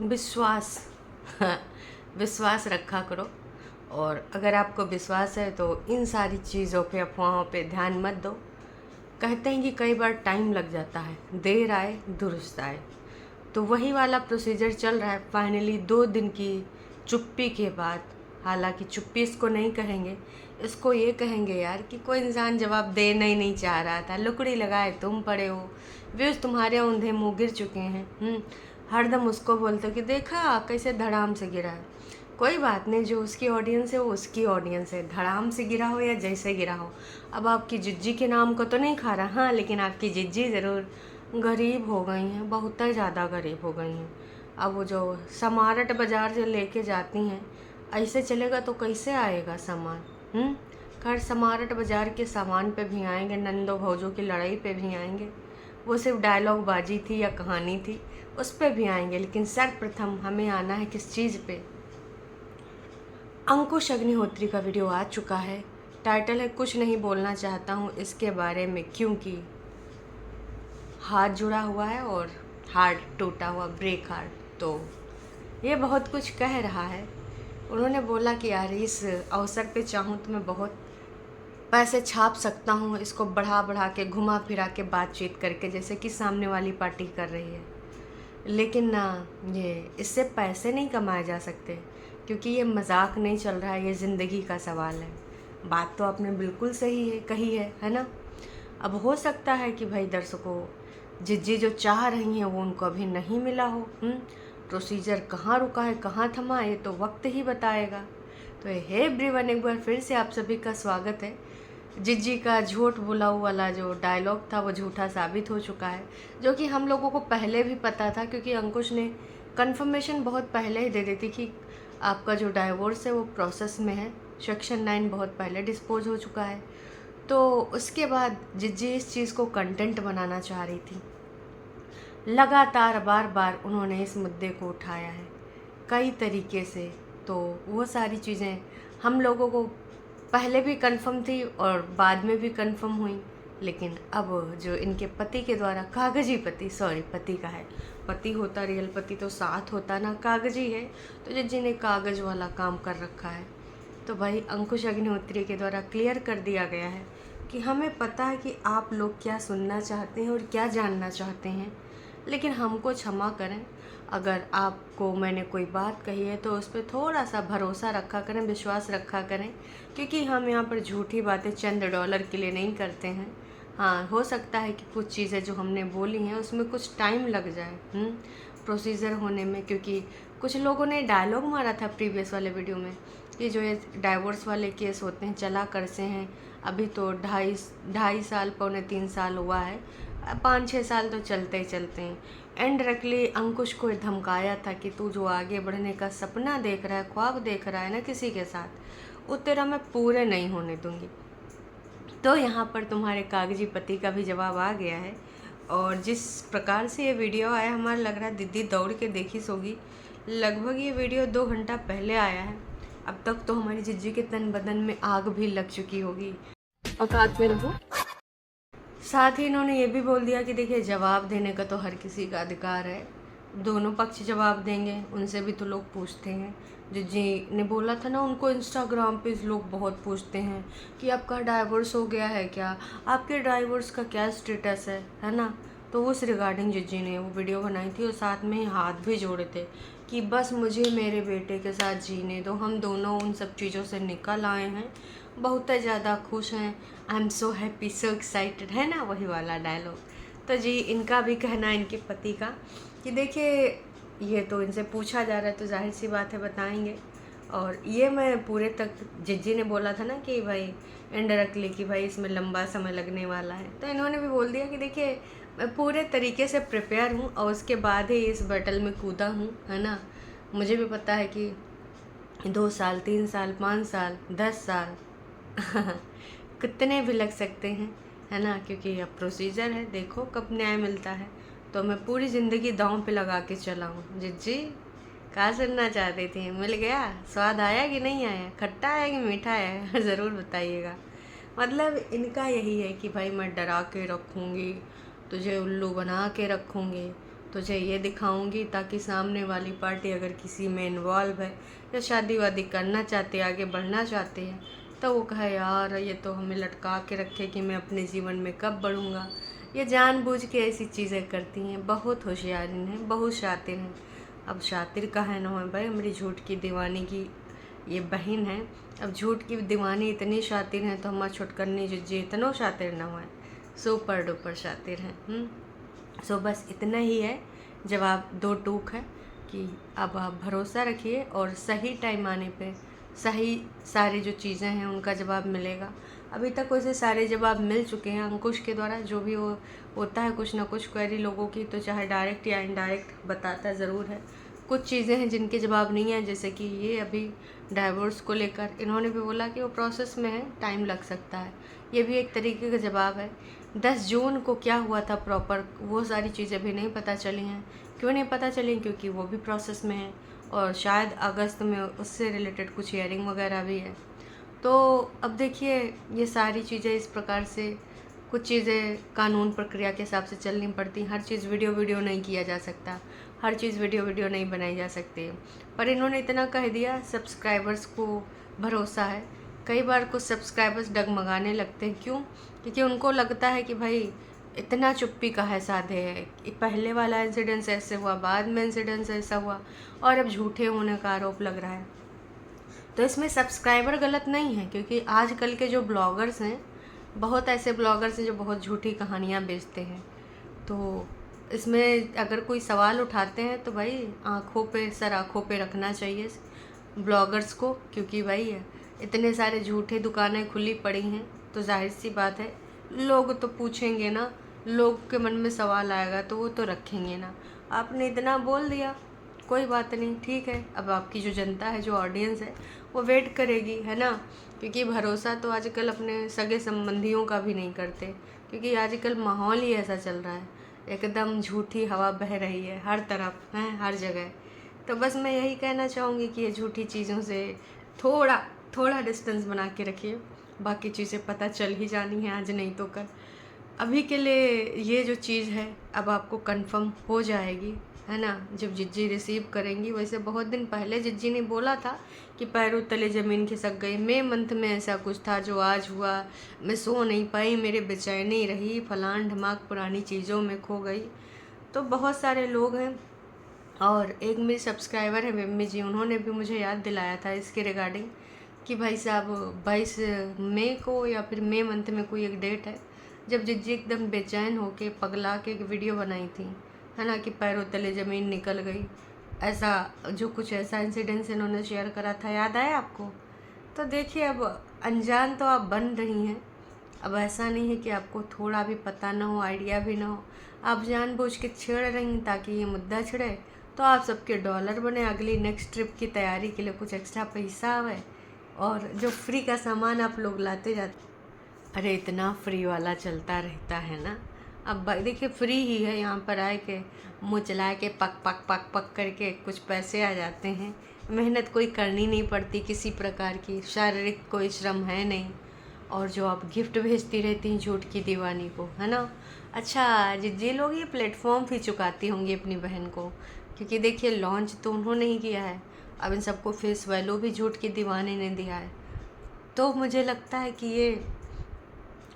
विश्वास विश्वास रखा करो। और अगर आपको विश्वास है तो इन सारी चीज़ों पे, अफवाहों पे ध्यान मत दो। कहते हैं कि कई बार टाइम लग जाता है, देर आए दुरुस्त आए। तो वही वाला प्रोसीजर चल रहा है। फाइनली 2 दिन की चुप्पी के बाद, हालांकि चुप्पी इसको नहीं कहेंगे, इसको ये कहेंगे यार कि कोई इंसान जवाब देना ही नहीं चाह रहा था, लुकड़ी लगाए तुम पड़े हो, व्यूज़ तुम्हारे औंधे मुँह गिर चुके हैं। हरदम उसको बोलते हो कि देखा कैसे धड़ाम से गिरा है। कोई बात नहीं, जो उसकी ऑडियंस है वो उसकी ऑडियंस है, धड़ाम से गिरा हो या जैसे गिरा हो। अब आपकी जिज्जी के नाम को तो नहीं खा रहा, हाँ, लेकिन आपकी जिज्जी ज़रूर गरीब हो गई हैं, बहुत ज़्यादा गरीब हो गई हैं। अब वो जो समारट बाज़ार से लेके जाती हैं, ऐसे चलेगा तो कैसे आएगा सामान। खैर, समारट बाज़ार के सामान पे भी आएंगे, नंदो भौजों की लड़ाई पे भी आएंगे। वो सिर्फ डायलॉग बाजी थी या कहानी थी, उस पर भी आएंगे। लेकिन सर्वप्रथम हमें आना है किस चीज़ पे? अंकुश अग्निहोत्री का वीडियो आ चुका है। टाइटल है कुछ नहीं बोलना चाहता हूँ इसके बारे में, क्योंकि हाथ जुड़ा हुआ है और हार्ट टूटा हुआ, ब्रेक हार्ट। तो ये बहुत कुछ कह रहा है। उन्होंने बोला कि यार इस अवसर पे चाहूँ तो मैं बहुत पैसे छाप सकता हूँ, इसको बढ़ा बढ़ा के, घुमा फिरा के, बातचीत करके, जैसे कि सामने वाली पार्टी कर रही है। लेकिन ना, ये इससे पैसे नहीं कमाए जा सकते, क्योंकि ये मजाक नहीं चल रहा है, ये ज़िंदगी का सवाल है। बात तो आपने बिल्कुल सही है कही है ना। अब हो सकता है कि भाई दर्शकों, जिज्जी जो चाह रही हैं वो उनको अभी नहीं मिला हो। प्रोसीजर कहाँ रुका है, कहाँ थमा, ये तो वक्त ही बताएगा। तो हे एवरीवन, एक बार फिर से आप सभी का स्वागत है। जिज्जी का झूठ बुलाऊ वाला जो डायलॉग था वो झूठा साबित हो चुका है, जो कि हम लोगों को पहले भी पता था, क्योंकि अंकुश ने कंफर्मेशन बहुत पहले ही दे दी थी कि आपका जो डाइवोर्स है वो प्रोसेस में है, सेक्शन 9 बहुत पहले डिस्पोज हो चुका है। तो उसके बाद जिज्जी इस चीज़ को कंटेंट बनाना चाह रही थी। लगातार बार बार उन्होंने इस मुद्दे को उठाया है कई तरीके से। तो वो सारी चीज़ें हम लोगों को पहले भी कंफर्म थी और बाद में भी कंफर्म हुई। लेकिन अब जो इनके पति के द्वारा, कागजी पति, सॉरी पति का है, पति होता रियल पति तो साथ होता ना, कागजी है। तो जिज्जी ने कागज वाला काम कर रखा है। तो भाई अंकुश अग्निहोत्री के द्वारा क्लियर कर दिया गया है कि हमें पता है कि आप लोग क्या सुनना चाहते हैं और क्या जानना चाहते हैं, लेकिन हमको क्षमा करें। अगर आपको मैंने कोई बात कही है तो उस पर थोड़ा सा भरोसा रखा करें, विश्वास रखा करें, क्योंकि हम यहाँ पर झूठी बातें चंद डॉलर के लिए नहीं करते हैं। हाँ, हो सकता है कि कुछ चीज़ें जो हमने बोली हैं उसमें कुछ टाइम लग जाए प्रोसीजर होने में, क्योंकि कुछ लोगों ने डायलॉग मारा था प्रीवियस वाले वीडियो में कि जो ये डाइवोर्स वाले केस होते हैं चला कर से हैं, अभी तो ढाई साल, 2.25 साल हुआ है, 5-6 साल तो चलते ही चलते हैं। इनडायरेक्टली अंकुश को धमकाया था कि तू जो आगे बढ़ने का सपना देख रहा है, ख्वाब देख रहा है ना किसी के साथ, वो तेरा मैं पूरे नहीं होने दूंगी। तो यहाँ पर तुम्हारे कागजी पति का भी जवाब आ गया है। और जिस प्रकार से ये वीडियो आया, हमारा लग रहा है दीदी दौड़ के देखी सोगी। लगभग ये वीडियो 2 घंटा पहले आया है। अब तक तो हमारी जिज्जी के तन बदन में आग भी लग चुकी होगी। औकात में रहो। साथ ही इन्होंने ये भी बोल दिया कि देखिए, जवाब देने का तो हर किसी का अधिकार है, दोनों पक्ष जवाब देंगे, उनसे भी तो लोग पूछते हैं। जिज्जी ने बोला था ना, उनको इंस्टाग्राम पे लोग बहुत पूछते हैं कि आपका डाइवोर्स हो गया है क्या, आपके डाइवोर्स का क्या स्टेटस है ना। तो उस रिगार्डिंग जिज्जी ने वो वीडियो बनाई थी और साथ में ही हाथ भी जोड़े थे कि बस मुझे मेरे बेटे के साथ जीने दो, हम दोनों उन सब चीज़ों से निकल आए हैं, बहुत ज़्यादा खुश हैं, I am so happy, so excited, है ना, वही वाला डायलॉग। तो जी, इनका भी कहना है, इनके पति का, कि देखिए ये तो इनसे पूछा जा रहा है तो जाहिर सी बात है बताएंगे। और ये मैं पूरे तक, जिज्जी ने बोला था ना कि भाई इनडायरेक्टली कि भाई इसमें लंबा समय लगने वाला है, तो इन्होंने भी बोल दिया कि देखिए मैं पूरे तरीके से प्रिपेयर हूँ और उसके बाद ही इस बैटल में कूदा हूँ, है ना। मुझे भी पता है कि 2 साल, 3 साल, 5 साल, 10 साल कितने भी लग सकते हैं, है ना, क्योंकि अब प्रोसीजर है, देखो कब न्याय मिलता है। तो मैं पूरी ज़िंदगी दांव पे लगा के चला हूँ। जिज्जी, कहाँ सुनना चाहती थी, मिल गया? स्वाद आया कि नहीं आया, खट्टा आया कि मीठा आया ज़रूर बताइएगा। मतलब इनका यही है कि भाई मैं डरा के रखूँगी, तुझे उल्लू बना के रखूँगी, तुझे ये दिखाऊंगी ताकि सामने वाली पार्टी अगर किसी में इन्वॉल्व है या शादी वादी करना चाहते, आगे बढ़ना चाहते हैं, तो वो कहे यार ये तो हमें लटका के रखे कि मैं अपने जीवन में कब बढ़ूंगा। ये जानबूझ के ऐसी चीज़ें करती हैं, बहुत होशियारिन हैं, बहुत शातिर हैं। अब शातिर का है ना है भाई, मेरी झूठ की दीवानी की ये बहन है। अब झूठ की दीवानी इतनी शातिर हैं तो हमारा छुटकरनी जिज्जी इतनो शातिर ना हुआ, सुपर डुपर शातिर हैं। सो बस इतना ही है, जवाब दो टूक है कि अब आप भरोसा रखिए और सही टाइम आने पे सही सारी जो चीज़ें हैं उनका जवाब मिलेगा। अभी तक वैसे सारे जवाब मिल चुके हैं अंकुश के द्वारा, जो भी होता है कुछ ना कुछ क्वेरी लोगों की, तो चाहे डायरेक्ट या इनडायरेक्ट बताता ज़रूर है। कुछ चीज़ें हैं जिनके जवाब नहीं है, जैसे कि ये अभी डाइवोर्स को लेकर इन्होंने भी बोला कि वो प्रोसेस में है, टाइम लग सकता है। ये भी एक तरीके का जवाब है। 10 जून को क्या हुआ था प्रॉपर, वो सारी चीज़ें भी नहीं पता चली हैं। क्यों नहीं पता चली? क्योंकि वो भी प्रोसेस में है और शायद अगस्त में उससे रिलेटेड कुछ हियरिंग वगैरह भी है। तो अब देखिए ये सारी चीज़ें इस प्रकार से, कुछ चीज़ें कानून प्रक्रिया के हिसाब से चलनी पड़ती। हर चीज़ वीडियो नहीं किया जा सकता, हर चीज़ वीडियो नहीं बनाई जा सकती। पर इन्होंने इतना कह दिया, सब्सक्राइबर्स को भरोसा है। कई बार कुछ सब्सक्राइबर्स डगमगाने लगते हैं, क्यों? क्योंकि उनको लगता है कि भाई इतना चुप्पी का है साधे है, पहले वाला इंसिडेंस ऐसे हुआ, बाद में इंसिडेंस ऐसा हुआ और अब झूठे होने का आरोप लग रहा है। तो इसमें सब्सक्राइबर गलत नहीं है, क्योंकि आजकल के जो ब्लॉगर्स हैं, बहुत ऐसे ब्लॉगर्स हैं जो बहुत झूठी कहानियाँ बेचते हैं। तो इसमें अगर कोई सवाल उठाते हैं तो भाई सर आँखों पे रखना चाहिए ब्लॉगर्स को, क्योंकि भाई इतने सारे झूठे दुकानें खुली पड़ी हैं, तो जाहिर सी बात है लोग तो पूछेंगे ना, लोग के मन में सवाल आएगा तो वो तो रखेंगे ना। आपने इतना बोल दिया, कोई बात नहीं, ठीक है। अब आपकी जो जनता है, जो ऑडियंस है, वो वेट करेगी, है ना। क्योंकि भरोसा तो आजकल अपने सगे संबंधियों का भी नहीं करते, क्योंकि आजकल माहौल ही ऐसा चल रहा है, एकदम झूठी हवा बह रही है हर तरफ, है हर जगह। तो बस मैं यही कहना चाहूँगी कि ये झूठी चीज़ों से थोड़ा डिस्टेंस बना के रखिए। बाकी चीज़ें पता चल ही जानी है, आज नहीं तो कल। अभी के लिए ये जो चीज़ है अब आपको कंफर्म हो जाएगी, है ना, जब जिज्जी रिसीव करेंगी। वैसे बहुत दिन पहले जिज्जी ने बोला था कि पैरों तले ज़मीन खिसक गई, मई मंथ में ऐसा कुछ था जो आज हुआ, मैं सो नहीं पाई, मेरे बेचैनी रही, फलान ढमाक पुरानी चीज़ों में खो गई। तो बहुत सारे लोग हैं, और एक मेरी सब्सक्राइबर है मम्मी जी, उन्होंने भी मुझे याद दिलाया था इसके रिगार्डिंग कि भाई साहब 22 मई को या फिर मई मंथ में कोई एक डेट है जब जिज्जी एकदम बेचैन होके पगला के एक वीडियो बनाई थी, है ना, कि पैरों तले ज़मीन निकल गई। ऐसा जो कुछ ऐसा इंसिडेंस इन्होंने शेयर करा था, याद आया आपको? तो देखिए अब अनजान तो आप बन रही हैं, अब ऐसा नहीं है कि आपको थोड़ा भी पता ना हो, आइडिया भी ना हो। आप जानबूझ के छेड़ रही हैं ताकि ये मुद्दा छिड़े, तो आप सबके डॉलर बने, अगली नेक्स्ट ट्रिप की तैयारी के लिए कुछ एक्स्ट्रा पैसा आवे, और जो फ्री का सामान आप लोग लाते जाते, अरे इतना फ्री वाला चलता रहता है ना। अब देखिए फ्री ही है, यहाँ पर आए के मुँह चला के पक पक पक पक करके कुछ पैसे आ जाते हैं। मेहनत कोई करनी नहीं पड़ती किसी प्रकार की, शारीरिक कोई श्रम है नहीं। और जो आप गिफ्ट भेजती रहती हैं झूठ की दीवानी को, है ना। अच्छा जिज्जी लोग ये प्लेटफॉर्म भी चुकाती होंगी अपनी बहन को, क्योंकि देखिए लॉन्च तो उन्होंने ही किया है, अब इन सबको फेस वैल्यू भी झूठ की दीवानी ने दिया है। तो मुझे लगता है कि ये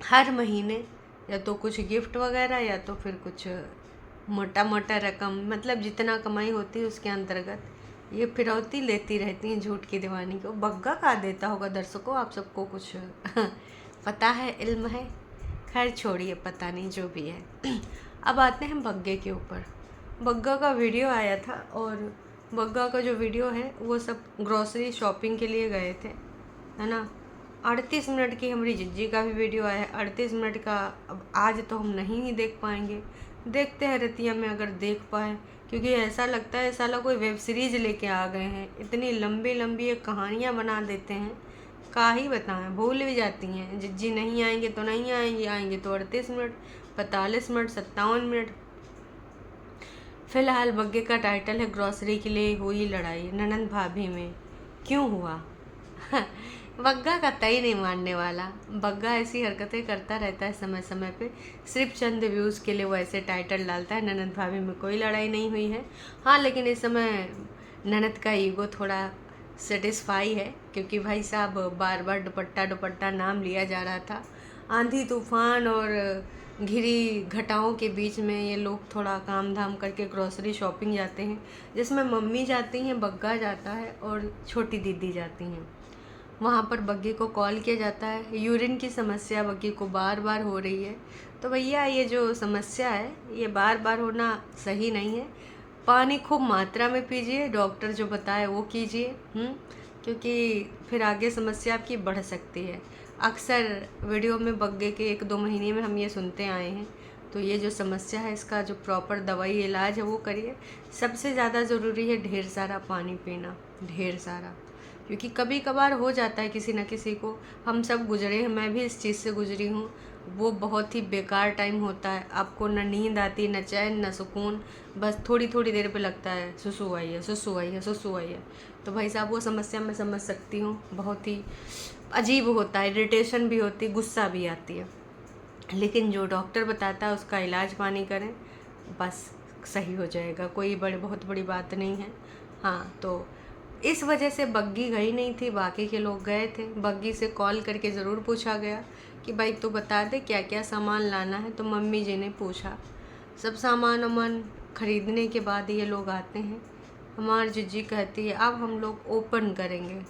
हर महीने या तो कुछ गिफ्ट वगैरह या तो फिर कुछ मोटा मोटा रकम, मतलब जितना कमाई होती है उसके अंतर्गत ये फिरौती लेती रहती हैं झूठ की दीवानी को। बग्गा का देता होगा दर्शकों, आप सबको कुछ पता है, इल्म है। खैर छोड़िए, पता नहीं, जो भी है। अब आते हैं बग्गे के ऊपर। बग्गा का वीडियो आया था, और बग्गा का जो वीडियो है वो सब ग्रॉसरी शॉपिंग के लिए गए थे, है ना। 38 मिनट की हमारी जिज्जी का भी वीडियो आया है, 38 मिनट का। अब आज तो हम नहीं ही देख पाएंगे, देखते हैं रतिया में अगर देख पाए, क्योंकि ऐसा लगता है साला कोई वेब सीरीज़ लेके आ गए हैं। इतनी लंबी लंबी एक कहानियाँ बना देते हैं, का ही बताएं, भूल भी जाती हैं। जिज्जी नहीं आएंगे तो नहीं आएंगे, आएंगे तो 38 मिनट, 45 मिनट, 57 मिनट। फिलहाल बग्गे का टाइटल है ग्रॉसरी के लिए हुई लड़ाई ननंद भाभी में, क्यों हुआ? बग्गा कतई नहीं मानने वाला। बग्गा ऐसी हरकतें करता रहता है समय समय पे, सिर्फ चंद व्यूज़ के लिए वो ऐसे टाइटल डालता है। ननद भाभी में कोई लड़ाई नहीं हुई है। हाँ, लेकिन इस समय ननद का ईगो थोड़ा सेटिस्फाई है, क्योंकि भाई साहब बार बार दुपट्टा दुपट्टा नाम लिया जा रहा था। आंधी तूफान और घिरी घटाओं के बीच में ये लोग थोड़ा काम धाम करके ग्रोसरी शॉपिंग जाते हैं, जिसमें मम्मी जाती हैं, बग्गा जाता है और छोटी दीदी जाती हैं। वहाँ पर बग्गी को कॉल किया जाता है। यूरिन की समस्या बग्गी को बार बार हो रही है। तो भैया ये जो समस्या है ये बार बार होना सही नहीं है। पानी खूब मात्रा में पीजिए, डॉक्टर जो बताए वो कीजिए, क्योंकि फिर आगे समस्या आपकी बढ़ सकती है। अक्सर वीडियो में बग्गे के 1-2 महीने में हम ये सुनते आए हैं। तो ये जो समस्या है इसका जो प्रॉपर दवाई इलाज है वो करिए। सबसे ज़्यादा ज़रूरी है ढेर सारा पानी पीना, ढेर सारा, क्योंकि कभी कभार हो जाता है किसी न किसी को। हम सब गुजरे हैं, मैं भी इस चीज़ से गुजरी हूँ। वो बहुत ही बेकार टाइम होता है, आपको न नींद आती, न चैन, न सुकून, बस थोड़ी थोड़ी देर पे लगता है सुसु आई है, सुसु आई है, सुसु आई है। तो भाई साहब वो समस्या मैं समझ सकती हूँ, बहुत ही अजीब होता है, इरिटेशन भी होती है, गुस्सा भी आती है। लेकिन जो डॉक्टर बताता है उसका इलाज पानी करें, बस सही हो जाएगा। कोई बहुत बड़ी बात नहीं है। हाँ, तो इस वजह से बग्गी गई नहीं थी, बाकी के लोग गए थे। बग्गी से कॉल करके ज़रूर पूछा गया कि भाई तू बता दे क्या क्या सामान लाना है। तो मम्मी जी ने पूछा। सब सामान वामान खरीदने के बाद ये लोग आते हैं। हमारी जिज्जी कहती है अब हम लोग ओपन करेंगे।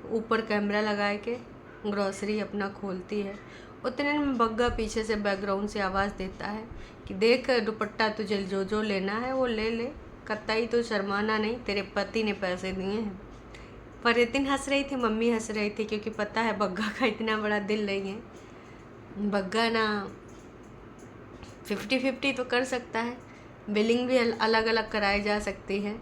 ऊपर कैमरा लगा के ग्रॉसरी अपना खोलती है। उतने में बग्गा पीछे से बैकग्राउंड से आवाज़ देता है कि देख दुपट्टा तुझे जो जो लेना है वो ले ले, कतई तो शर्माना नहीं, तेरे पति ने पैसे दिए हैं। फरीतिन हंस रही थी, मम्मी हंस रही थी, क्योंकि पता है बग्गा का इतना बड़ा दिल नहीं है। बग्गा ना 50-50 तो कर सकता है, बिलिंग भी अलग अलग कराई जा सकती है।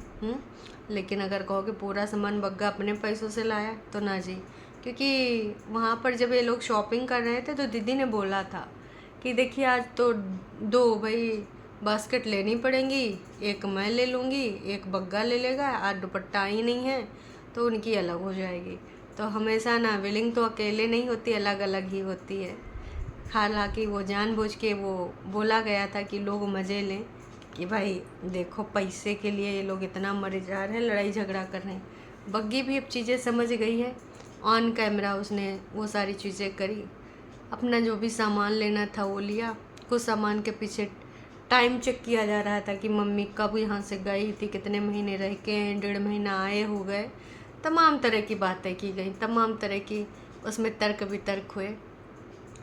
लेकिन अगर कहो कि पूरा सामान बग्गा अपने पैसों से लाया तो ना जी, क्योंकि वहाँ पर जब ये लोग शॉपिंग कर रहे थे तो दीदी ने बोला था कि देखिए आज तो 2 भाई बास्केट लेनी पड़ेंगी, एक मैं ले लूँगी, एक बग्गा ले लेगा, आज दुपट्टा ही नहीं है तो उनकी अलग हो जाएगी। तो हमेशा ना बिलिंग तो अकेले नहीं होती, अलग अलग ही होती है। हालांकि वो जानबूझ के वो बोला गया था कि लोग मज़े लें कि भाई देखो पैसे के लिए ये लोग इतना मरे जा रहे हैं, लड़ाई झगड़ा कर रहे हैं। बग्गी भी अब चीज़ें समझ गई है। ऑन कैमरा उसने वो सारी चीज़ें करी, अपना जो भी सामान लेना था वो लिया। कुछ सामान के पीछे टाइम चेक किया जा रहा था कि मम्मी कब यहाँ से गई थी, कितने महीने रह के, 1.5 महीना आए हो गए। तमाम तरह की बातें की गई, तमाम तरह की उसमें तर्क वितर्क हुए।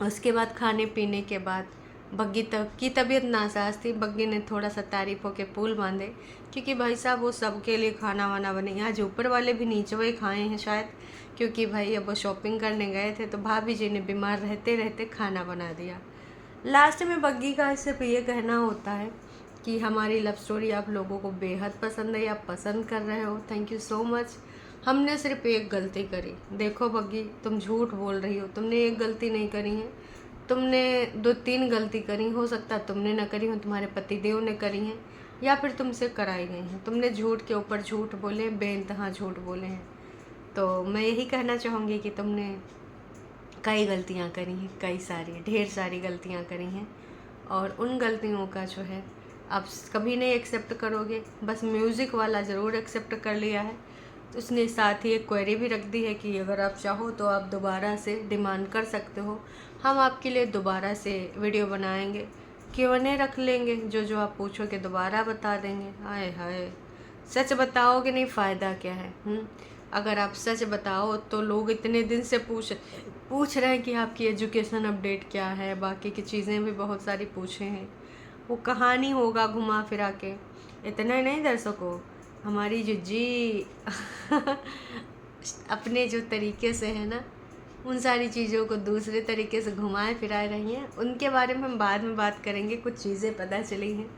उसके बाद खाने पीने के बाद बग्गी की तबीयत नासाज थी। बग्गी ने थोड़ा सा तारीफ़ों के पुल बांधे, क्योंकि भाई साहब वो सबके लिए खाना वाना बने। आज ऊपर वाले भी नीचे वही खाए हैं शायद, क्योंकि भाई अब वो शॉपिंग करने गए थे तो भाभी जी ने बीमार रहते रहते खाना बना दिया। लास्ट में बग्गी का सिर्फ ये कहना होता है कि हमारी लव स्टोरी आप लोगों को बेहद पसंद है, आप पसंद कर रहे हो, थैंक यू सो मच। हमने सिर्फ एक गलती करी। देखो बग्गी, तुम झूठ बोल रही हो, तुमने एक गलती नहीं करी है, तुमने 2-3 गलती करी। हो सकता है तुमने ना करी हो, तुम्हारे पतिदेव ने करी हैं, या फिर तुमसे कराई गई हैं। तुमने झूठ के ऊपर झूठ बोले, बेइंतहा झूठ बोले हैं। तो मैं यही कहना चाहूँगी कि तुमने कई गलतियाँ करी हैं, कई सारी, ढेर सारी गलतियाँ करी हैं, और उन गलतियों का जो है आप कभी नहीं एक्सेप्ट करोगे। बस म्यूज़िक वाला ज़रूर एक्सेप्ट कर लिया है। तो उसने साथ ही एक क्वेरी भी रख दी है कि अगर आप चाहो तो आप दोबारा से डिमांड कर सकते हो, हम आपके लिए दोबारा से वीडियो बनाएंगे, Q&A रख लेंगे, जो जो आप पूछोगे दोबारा बता देंगे। हाय हाय, सच बताओगे नहीं फ़ायदा क्या है? अगर आप सच बताओ तो लोग इतने दिन से पूछ रहे हैं कि आपकी एजुकेशन अपडेट क्या है, बाकी की चीज़ें भी बहुत सारी पूछे हैं। वो कहानी होगा घुमा फिरा के, इतना ही नहीं दर्शकों, हमारी जिज्जी अपने जो तरीके से है ना, उन सारी चीज़ों को दूसरे तरीके से घुमाए फिराए रही हैं। उनके बारे में हम बाद में बात करेंगे, कुछ चीज़ें पता चली हैं।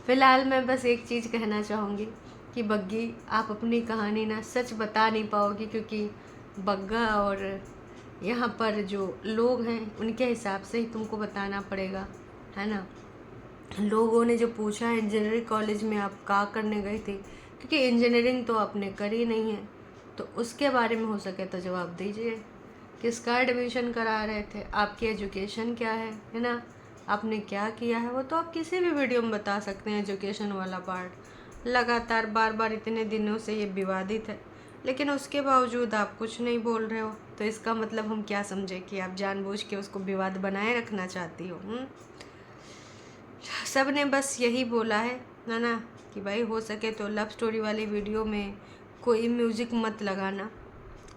फ़िलहाल मैं बस एक चीज़ कहना चाहूँगी कि बग्गी, आप अपनी कहानी ना सच बता नहीं पाओगी, क्योंकि बग्गा और यहाँ पर जो लोग हैं उनके हिसाब से ही तुमको बताना पड़ेगा, है ना। लोगों ने जो पूछा है इंजीनियरिंग कॉलेज में आप क्या करने गए थे, क्योंकि इंजीनियरिंग तो आपने करी नहीं है, तो उसके बारे में हो सके तो जवाब दीजिए। किसका एडमिशन करा रहे थे, आपकी एजुकेशन क्या है ना, आपने क्या किया है, वो तो आप किसी भी वीडियो में बता सकते हैं। एजुकेशन वाला पार्ट लगातार बार बार इतने दिनों से ये विवादित है, लेकिन उसके बावजूद आप कुछ नहीं बोल रहे हो। तो इसका मतलब हम क्या समझे कि आप जानबूझ के उसको विवाद बनाए रखना चाहती हो। सब ने बस यही बोला है ना कि भाई हो सके तो लव स्टोरी वाली वीडियो में कोई म्यूज़िक मत लगाना,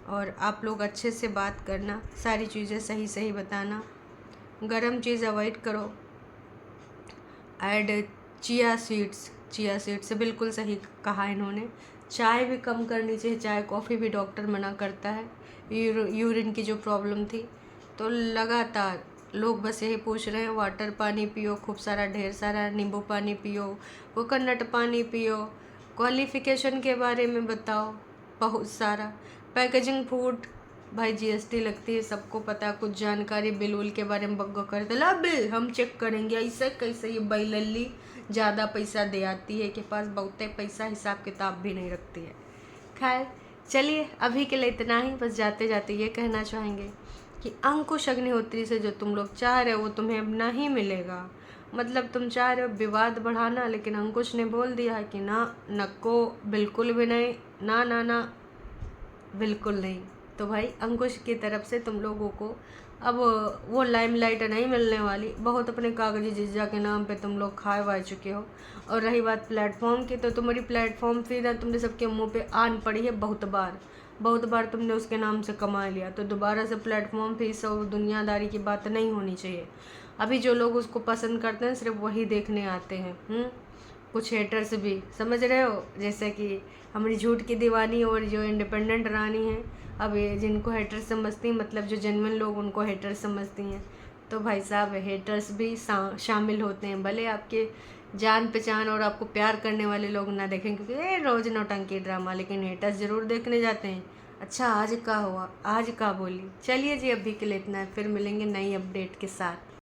और आप लोग अच्छे से बात करना, सारी चीज़ें सही सही बताना, गरम चीज़ अवॉइड करो। ऐड चिया सीड्स से बिल्कुल सही कहा इन्होंने। चाय भी कम करनी चाहिए, चाय कॉफ़ी भी डॉक्टर मना करता है। यूरिन की जो प्रॉब्लम थी, तो लगातार लोग बस यही पूछ रहे हैं वाटर पानी पियो, खूब सारा ढेर सारा, नींबू पानी पियो, कोकोनट पानी पियो, क्वालिफ़िकेशन के बारे में बताओ बहुत सारा, पैकेजिंग फूड भाई जीएसटी लगती है, सबको पता। कुछ जानकारी बिल उल के बारे में बग्गो कर दे, ला बिल हम चेक करेंगे, ऐसे कैसे ये बैलल्ली ज़्यादा पैसा दे आती है, के पास बहुते पैसा, हिसाब किताब भी नहीं रखती है। खैर चलिए, अभी के लिए इतना ही। बस जाते जाते ये कहना चाहेंगे कि अंकुश अग्निहोत्री से जो तुम लोग चाह रहे हो वो तुम्हें अब नहीं मिलेगा। मतलब तुम चाह रहे हो विवाद बढ़ाना, लेकिन अंकुश ने बोल दिया है कि ना, नको, बिल्कुल भी नहीं, ना ना ना, बिल्कुल नहीं। तो भाई अंकुश की तरफ से तुम लोगों को अब वो लाइमलाइट नहीं मिलने वाली। बहुत अपने कागजी जिज्जा के नाम पे तुम लोग खाए वाए चुके हो। और रही बात प्लेटफॉर्म की, तो तुम्हारी प्लेटफॉर्म फी ना तुमने सबके मुंह पे आन पड़ी है बहुत बार तुमने उसके नाम से कमा लिया। तो दोबारा से प्लेटफॉर्म फी सब दुनियादारी की बात नहीं होनी चाहिए। अभी जो लोग उसको पसंद करते हैं सिर्फ वही देखने आते हैं। कुछ हेटर्स भी, समझ रहे हो, जैसे कि हमारी झूठ की दीवानी और जो इंडिपेंडेंट रानी है, अब ये जिनको हेटर्स समझती हैं, मतलब जो जेन्युइन लोग उनको हेटर्स समझती हैं। तो भाई साहब हेटर्स भी शामिल होते हैं। भले आपके जान पहचान और आपको प्यार करने वाले लोग ना देखें, क्योंकि ये रोज़ नौटंकी ड्रामा, लेकिन हेटर्स ज़रूर देखने जाते हैं। अच्छा आज का हुआ, आज का बोली। चलिए जी, अभी के लिए इतना है, फिर मिलेंगे नई अपडेट के साथ।